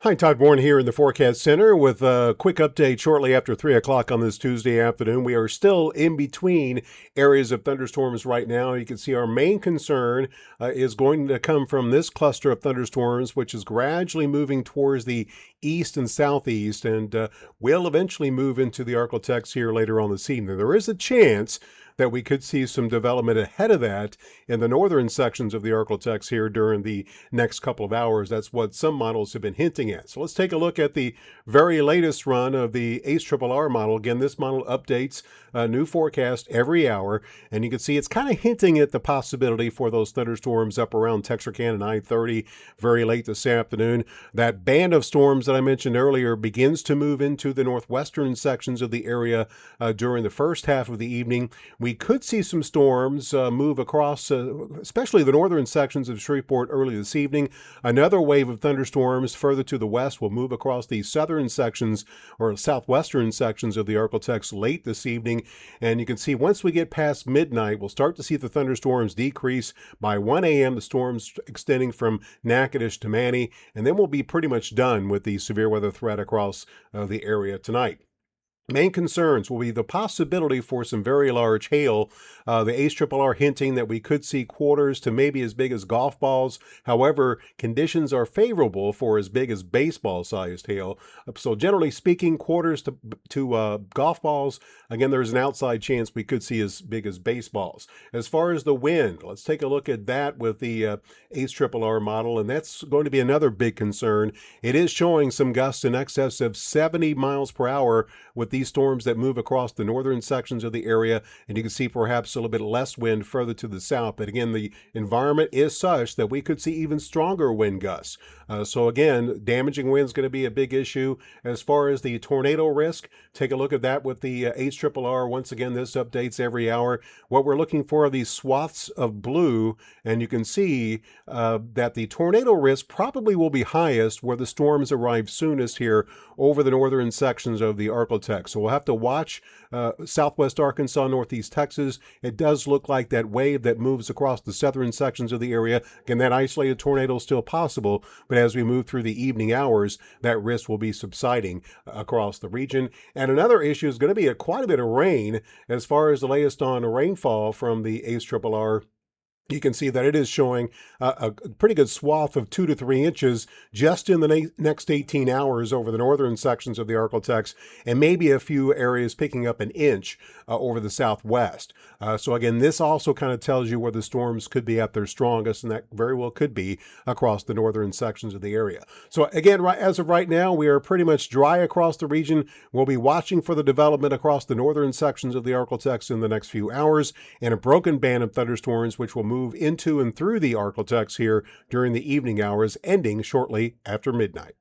Hi, Todd Bourne here in the Forecast Center with a quick update shortly after 3 o'clock on this Tuesday afternoon. We are still in between areas of thunderstorms right now. You can see our main concern is going to come from this cluster of thunderstorms, which is gradually moving towards the east and southeast and will eventually move into the Arklatex here later on this evening. There is a chance that we could see some development ahead of that in the northern sections of the Arklatex here during the next couple of hours. That's what some models have been hinting at. So let's take a look at the very latest run of the ACRRR model. Again, this model updates a new forecast every hour, and you can see it's kind of hinting at the possibility for those thunderstorms up around Texarkana and I-30 very late this afternoon. That band of storms that I mentioned earlier begins to move into the northwestern sections of the area during the first half of the evening. We could see some storms move across, especially the northern sections of Shreveport early this evening. Another wave of thunderstorms further to the west will move across the southern sections or southwestern sections of the Arklatex late this evening. And you can see once we get past midnight, we'll start to see the thunderstorms decrease. By 1 a.m., the storms extending from Natchitoches to Many, and then we'll be pretty much done with the severe weather threat across the area tonight. Main concerns will be the possibility for some very large hail. The ACRRR hinting that we could see quarters to maybe as big as golf balls. However, conditions are favorable for as big as baseball-sized hail. So generally speaking, quarters to golf balls, again, there's an outside chance we could see as big as baseballs. As far as the wind, let's take a look at that with the ACRRR model, and that's going to be another big concern. It is showing some gusts in excess of 70 miles per hour with these storms that move across the northern sections of the area, and you can see perhaps a little bit less wind further to the south. But again, the environment is such that we could see even stronger wind gusts. So again, damaging wind is going to be a big issue. As far as the tornado risk, take a look at that with the ACRRR. Once again, this updates every hour. What we're looking for are these swaths of blue, and you can see that the tornado risk probably will be highest where the storms arrive soonest here over the northern sections of the Arklatex. So we'll have to watch southwest Arkansas, northeast Texas. It does look like that wave that moves across the southern sections of the area. Again, that isolated tornado is still possible, but as we move through the evening hours, that risk will be subsiding across the region. And another issue is going to be quite a bit of rain as far as the latest on rainfall from the ACRRR. You can see that it is showing a pretty good swath of 2 to 3 inches just in the next 18 hours over the northern sections of the Arklatex, and maybe a few areas picking up an inch over the southwest. So again, this also kind of tells you where the storms could be at their strongest, and that very well could be across the northern sections of the area. So again, as of right now, we are pretty much dry across the region. We'll be watching for the development across the northern sections of the Arklatex in the next few hours, and a broken band of thunderstorms which will move into and through the Arklatex here during the evening hours, ending shortly after midnight.